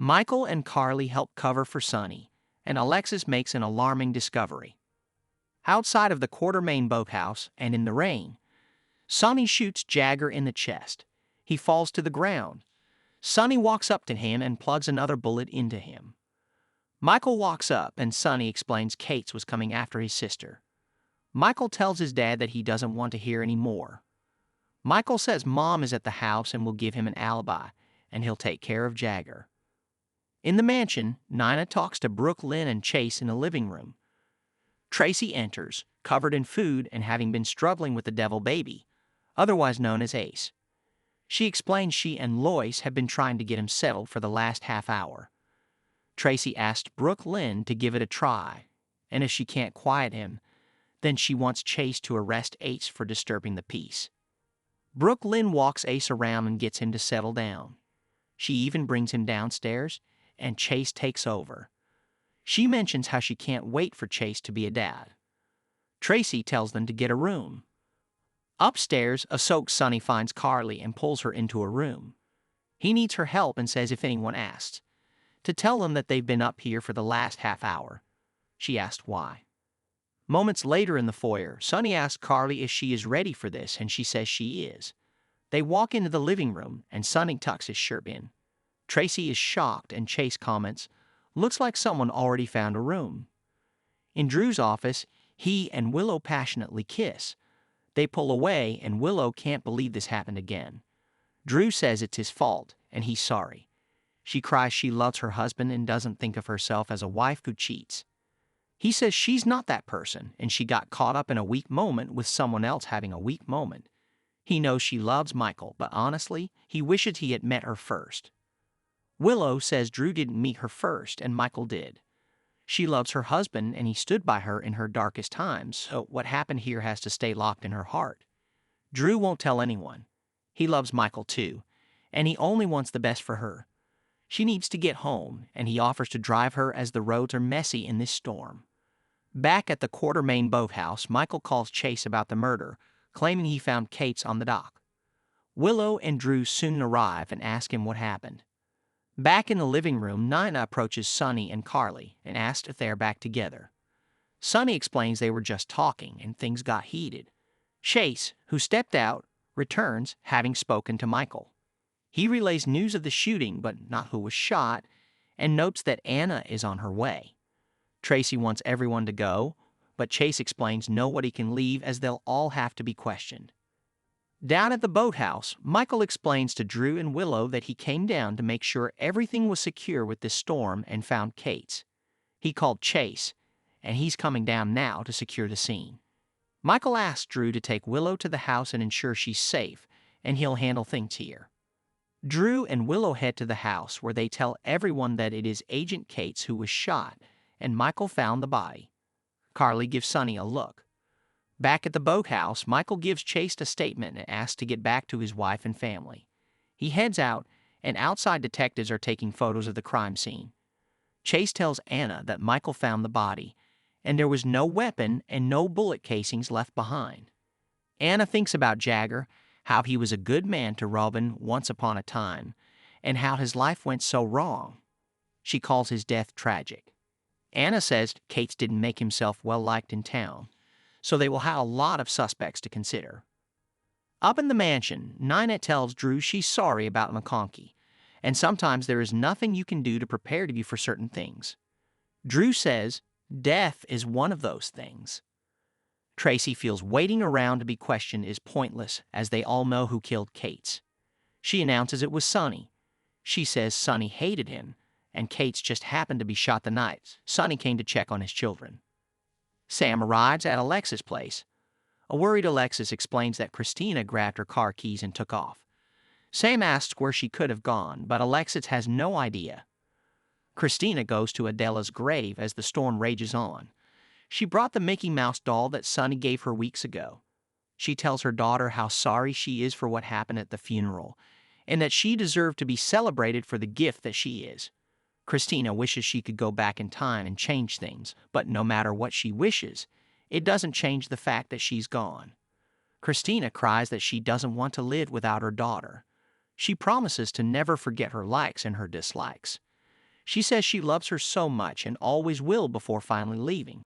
Michael and Carly help cover for Sonny, and Alexis makes an alarming discovery. Outside of the Quartermaine boathouse and in the rain, Sonny shoots Jagger in the chest. He falls to the ground. Sonny walks up to him and plugs another bullet into him. Michael walks up and Sonny explains Kate's was coming after his sister. Michael tells his dad that he doesn't want to hear any more. Michael says Mom is at the house and will give him an alibi, and he'll take care of Jagger. In the mansion, Nina talks to Brooke, Lynn, and Chase in the living room. Tracy enters, covered in food and having been struggling with the devil baby, otherwise known as Ace. She explains she and Lois have been trying to get him settled for the last half hour. Tracy asked Brooke Lynn to give it a try, and if she can't quiet him, then she wants Chase to arrest Ace for disturbing the peace. Brooke Lynn walks Ace around and gets him to settle down. She even brings him downstairs, and Chase takes over. She mentions how she can't wait for Chase to be a dad. Tracy tells them to get a room. Upstairs, a soaked Sonny finds Carly and pulls her into a room. He needs her help and says if anyone asks, to tell them that they've been up here for the last half hour. She asked why. Moments later in the foyer, Sonny asks Carly if she is ready for this, and she says she is. They walk into the living room, and Sonny tucks his shirt in. Tracy is shocked, and Chase comments, "Looks like someone already found a room." In Drew's office, he and Willow passionately kiss. They pull away, and Willow can't believe this happened again. Drew says it's his fault, and he's sorry. She cries she loves her husband and doesn't think of herself as a wife who cheats. He says she's not that person, and she got caught up in a weak moment with someone else having a weak moment. He knows she loves Michael, but honestly, he wishes he had met her first. Willow says Drew didn't meet her first, and Michael did. She loves her husband, and he stood by her in her darkest times, so what happened here has to stay locked in her heart. Drew won't tell anyone. He loves Michael too, and he only wants the best for her. She needs to get home, and he offers to drive her as the roads are messy in this storm. Back at the Quartermaine boathouse, Michael calls Chase about the murder, claiming he found Kate's on the dock. Willow and Drew soon arrive and ask him what happened. Back in the living room, Nina approaches Sonny and Carly and asks if they are back together. Sonny explains they were just talking and things got heated. Chase, who stepped out, returns, having spoken to Michael. He relays news of the shooting, but not who was shot, and notes that Anna is on her way. Tracy wants everyone to go, but Chase explains nobody can leave as they'll all have to be questioned. Down at the boathouse, Michael explains to Drew and Willow that he came down to make sure everything was secure with this storm and found Kate's. He called Chase, and he's coming down now to secure the scene. Michael asks Drew to take Willow to the house and ensure she's safe, and he'll handle things here. Drew and Willow head to the house where they tell everyone that it is Agent Kate's who was shot, and Michael found the body. Carly gives Sonny a look. Back at the boathouse, Michael gives Chase a statement and asks to get back to his wife and family. He heads out, and outside detectives are taking photos of the crime scene. Chase tells Anna that Michael found the body, and there was no weapon and no bullet casings left behind. Anna thinks about Jagger, how he was a good man to Robin once upon a time, and how his life went so wrong. She calls his death tragic. Anna says Kate's didn't make himself well-liked in town, so they will have a lot of suspects to consider. Up in the mansion, Nina tells Drew she's sorry about McConkey, and sometimes there is nothing you can do to prepare you for certain things. Drew says death is one of those things. Tracy feels waiting around to be questioned is pointless, as they all know who killed Kate's. She announces it was Sonny. She says Sonny hated him, and Kate's just happened to be shot the night Sonny came to check on his children. Sam arrives at Alexis' place. A worried Alexis explains that Christina grabbed her car keys and took off. Sam asks where she could have gone, but Alexis has no idea. Christina goes to Adela's grave as the storm rages on. She brought the Mickey Mouse doll that Sonny gave her weeks ago. She tells her daughter how sorry she is for what happened at the funeral, and that she deserved to be celebrated for the gift that she is. Christina wishes she could go back in time and change things, but no matter what she wishes, it doesn't change the fact that she's gone. Christina cries that she doesn't want to live without her daughter. She promises to never forget her likes and her dislikes. She says she loves her so much and always will before finally leaving.